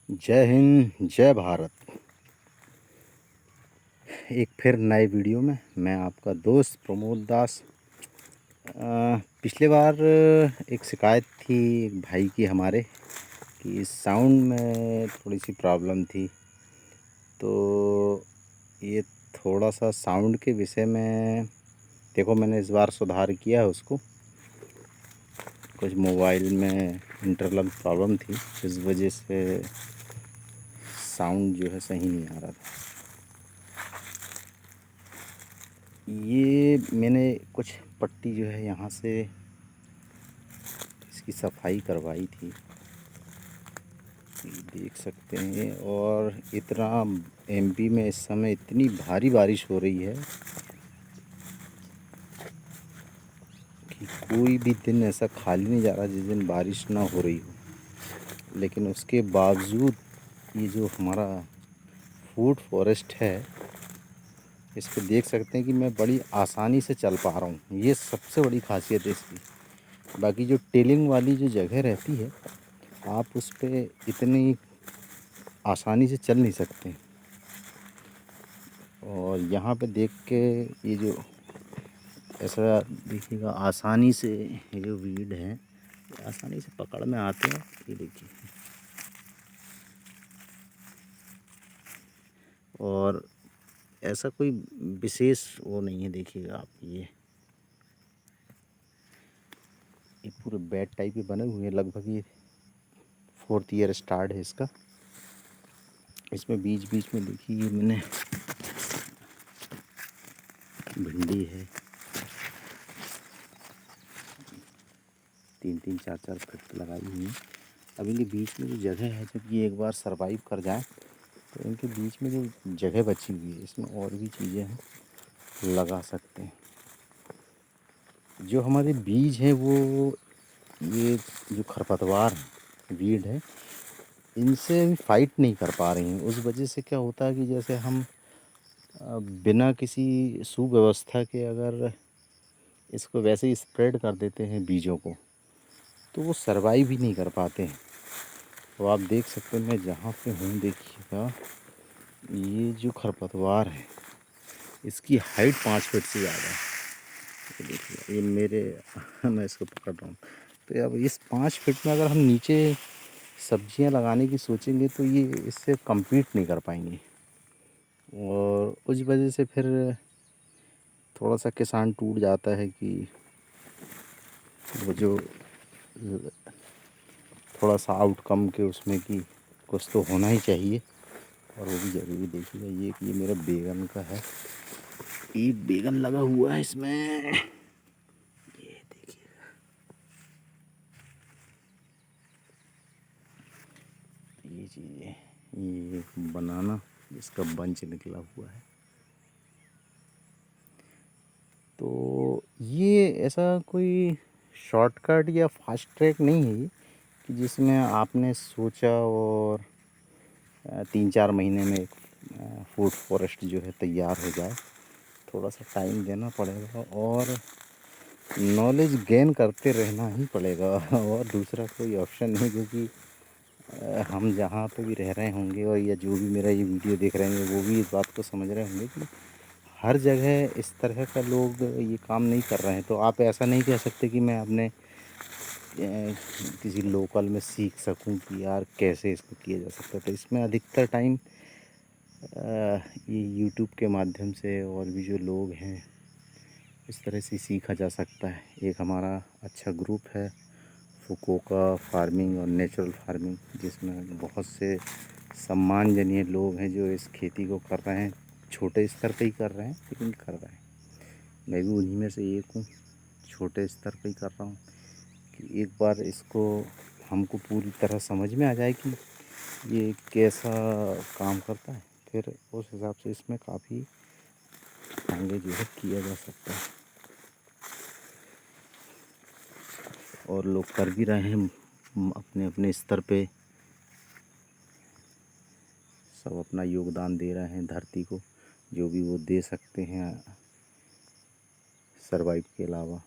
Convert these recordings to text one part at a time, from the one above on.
जय हिंद, जय भारत। एक फिर नए वीडियो में मैं आपका दोस्त प्रमोद दास। पिछले बार एक शिकायत थी एक भाई की हमारे कि साउंड में थोड़ी सी प्रॉब्लम थी। तो ये थोड़ा सा साउंड के विषय में देखो, मैंने इस बार सुधार किया है उसको। कुछ मोबाइल में इंटरनल प्रॉब्लम थी, इस वजह से साउंड जो है सही नहीं आ रहा था। ये मैंने कुछ पट्टी जो है यहाँ से इसकी सफाई करवाई थी, ये देख सकते हैं। और इतना एमपी में इस समय इतनी भारी बारिश हो रही है कि कोई भी दिन ऐसा खाली नहीं जा रहा जिस दिन बारिश ना हो रही हो। लेकिन उसके बावजूद ये जो हमारा फूड फॉरेस्ट है, इस पे देख सकते हैं कि मैं बड़ी आसानी से चल पा रहा हूँ। ये सबसे बड़ी खासियत है इसकी। बाकी जो टेलिंग वाली जो जगह रहती है, आप उस पे इतनी आसानी से चल नहीं सकते। और यहाँ पे देख के ये जो ऐसा देखिएगा, आसानी से ये जो वीड है आसानी से पकड़ में आते हैं। ये देखिए, और ऐसा कोई विशेष वो नहीं है। देखिएगा आप, ये पूरे बेड टाइप के बने हुए हैं। लगभग ये 4th ईयर स्टार्ट है इसका। इसमें बीच बीच में देखिए मैंने भिंडी है, 3-3 4-4 फीट लगाई हुई है। अब इनके बीच में जो जगह है, जब ये एक बार सरवाइव कर जाए तो इनके बीच में जो जगह बची हुई है, इसमें और भी चीज़ें हैं, लगा सकते हैं। जो हमारे बीज हैं वो, ये जो खरपतवार है, वीड है, इनसे फाइट नहीं कर पा रही हैं। उस वजह से क्या होता है कि जैसे हम बिना किसी सुव्यवस्था के अगर इसको वैसे ही स्प्रेड कर देते हैं बीजों को, तो वो सरवाइव ही नहीं कर पाते हैं। तो आप देख सकते हैं, मैं जहाँ पे हूँ देखिएगा, ये जो खरपतवार है इसकी हाइट 5 फीट से ज़्यादा है। ये देखिए, ये मेरे मैं इसको पकड़ रहा हूँ। तो अब इस 5 फीट में अगर हम नीचे सब्जियां लगाने की सोचेंगे तो ये इससे compete नहीं कर पाएंगे। और उस वजह से फिर थोड़ा सा किसान टूट जाता है कि वो जो थोड़ा सा आउटकम के उसमें कि कुछ तो होना ही चाहिए, और वो भी ज़रूरी। देखिएगा ये मेरा बैगन का है, एक बैगन लगा हुआ है इसमें। ये देखिए, ये चीज़ें, ये बनाना जिसका बंच निकला हुआ है। तो ये ऐसा कोई शॉर्टकट या फास्ट ट्रैक नहीं है ये, कि जिसमें आपने सोचा और 3-4 महीने में एक फूड फॉरेस्ट जो है तैयार हो जाए। थोड़ा सा टाइम देना पड़ेगा और नॉलेज गेन करते रहना ही पड़ेगा और दूसरा कोई ऑप्शन नहीं। क्योंकि हम जहाँ पे भी रह रहे होंगे, और या जो भी मेरा ये वीडियो देख रहे होंगे, वो भी इस बात को समझ रहे होंगे कि हर जगह इस तरह का लोग ये काम नहीं कर रहे हैं। तो आप ऐसा नहीं कह सकते कि मैं अपने किसी लोकल में सीख सकूं कि यार कैसे इसको किया जा सकता है। तो इसमें अधिकतर टाइम ये यूट्यूब के माध्यम से और भी जो लोग हैं, इस तरह से सीखा जा सकता है। एक हमारा अच्छा ग्रुप है, फुकुओका फार्मिंग और नेचुरल फार्मिंग, जिसमें बहुत से सम्मानजनीय लोग हैं जो इस खेती को कर रहे हैं। छोटे स्तर पे ही कर रहे हैं, लेकिन कर रहे हैं। मैं भी उन्हीं में से एक हूँ, छोटे स्तर पे ही कर रहा हूँ। कि एक बार इसको हमको पूरी तरह समझ में आ जाए कि ये कैसा काम करता है, फिर उस हिसाब से इसमें काफ़ी आगे जो है किया जा सकता है। और लोग कर भी रहे हैं अपने अपने स्तर पे, सब अपना योगदान दे रहे हैं धरती को, जो भी वो दे सकते हैं सरवाइव के अलावा।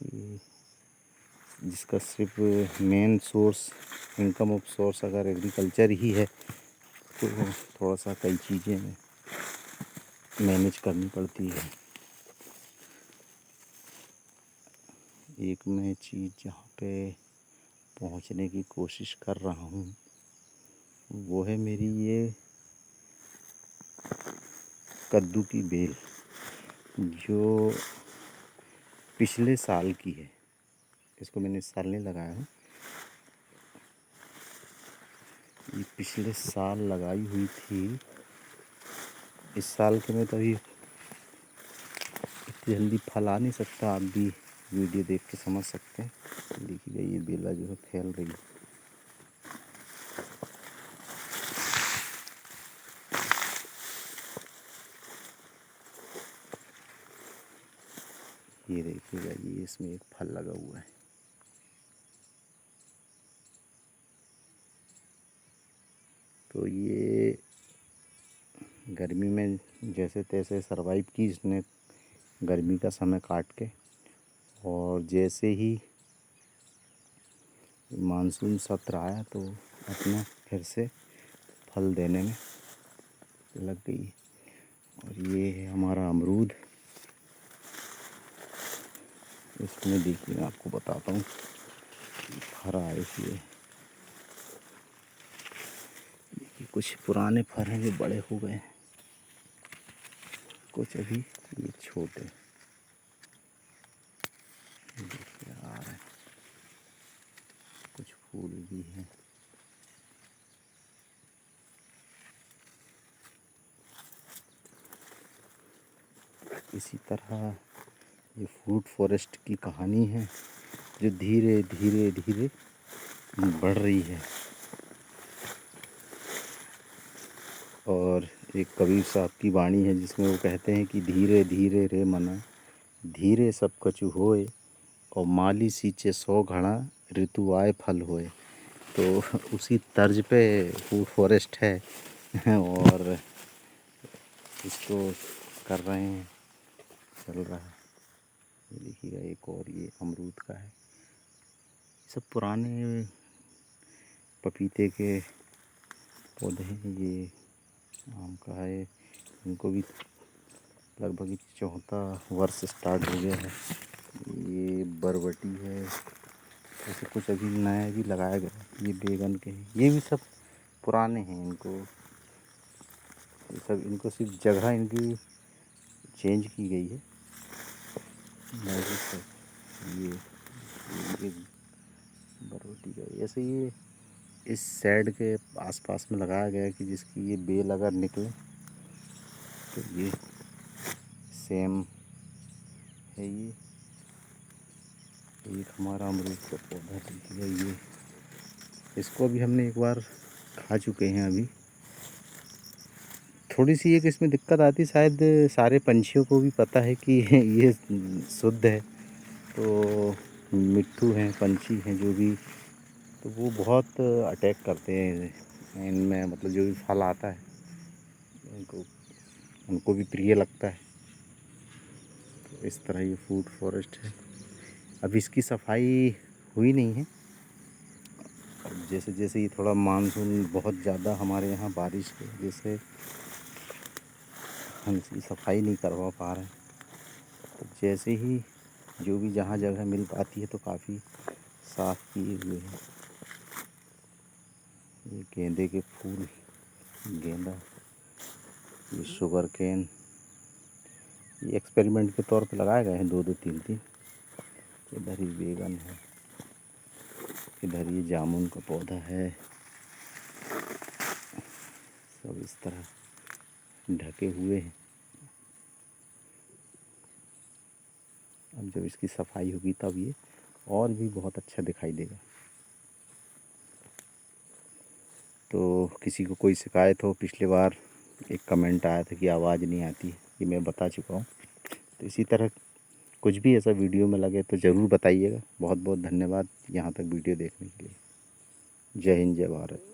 ये जिसका सिर्फ main source income of source अगर एग्रीकल्चर ही है तो थोड़ा सा कई चीज़ें मैनेज करनी पड़ती है। एक मैं चीज़ जहाँ पे पहुँचने की कोशिश कर रहा हूँ वो है मेरी ये कद्दू की बेल, जो पिछले साल की है। इसको मैंने इस साल नहीं लगाया है, ये पिछले साल लगाई हुई थी। इस साल के में तो अभी इतनी जल्दी फल आ नहीं सकता, आप भी वीडियो देख के समझ सकते हैं। देखिएगा ये बेला जो है फैल रही है। ये देखिएगा, ये इसमें एक फल लगा हुआ है। तो ये गर्मी में जैसे तैसे सरवाइव की इसने, गर्मी का समय काट के। और जैसे ही मानसून सत्र आया तो अपना फिर से फल देने में लग गई। और ये है हमारा अमरूद। इसमें देखिए मैं आपको बताता हूँ, फर आए इसलिए कुछ पुराने फर हैं जो बड़े हो गए, कुछ अभी ये छोटे। देखिए आ रहे हैं, कुछ फूल भी हैं। इसी तरह ये फ्रूट फॉरेस्ट की कहानी है जो धीरे धीरे धीरे बढ़ रही है। और एक कबीर साहब की वाणी है जिसमें वो कहते हैं कि धीरे धीरे रे मना, धीरे सब कछु होए, और माली सींचे 100 घड़ा, ऋतु आए फल होए। तो उसी तर्ज पे फ्रूट फॉरेस्ट है और इसको कर रहे हैं, चल रहा है। ये देखिएगा एक और ये अमरूद का है। सब पुराने पपीते के पौधे हैं। ये आम का है, इनको भी लगभग 4था वर्ष स्टार्ट हो गया है। ये बरबटी है, ऐसे कुछ अभी नया भी लगाया गया। ये बैगन के हैं, ये भी सब पुराने हैं। इनको सिर्फ जगह इनकी चेंज की गई है। ये बरबटी का ऐसे ये इस साइड के आसपास में लगाया गया है कि जिसकी ये बेल अगर निकले तो ये सेम है। ये एक हमारा अमरूद का पौधा है। ये इसको भी हमने एक बार खा चुके हैं। अभी थोड़ी सी एक इसमें दिक्कत आती, शायद सारे पंछियों को भी पता है कि ये शुद्ध है। तो मिट्ठू हैं, पंछी हैं जो भी, तो वो बहुत अटैक करते हैं इनमें, मतलब जो भी फल आता है उनको भी प्रिय लगता है। तो इस तरह ये फ्रूट फॉरेस्ट है। अभी इसकी सफाई हुई नहीं है। जैसे जैसे ये थोड़ा मानसून बहुत ज़्यादा हमारे यहाँ बारिश की वजह से हम इसकी सफाई नहीं करवा पा रहे हैं। तो जैसे ही जो भी जहाँ जगह मिल पाती है तो काफ़ी साफ़ किए हुए हैं। ये गेंदे के फूल, गेंदा, ये शुगर केन, ये एक्सपेरिमेंट के तौर पे लगाए गए हैं 2-2 3-3। इधर ही बैगन है, इधर ये जामुन का पौधा है। सब इस तरह ढके हुए हैं। अब जब इसकी सफाई होगी तब ये और भी बहुत अच्छा दिखाई देगा। तो किसी को कोई शिकायत हो, पिछली बार एक कमेंट आया था कि आवाज़ नहीं आती, ये मैं बता चुका हूँ। तो इसी तरह कुछ भी ऐसा वीडियो में लगे तो ज़रूर बताइएगा। बहुत बहुत धन्यवाद यहाँ तक वीडियो देखने के लिए। जय हिंद, जय भारत।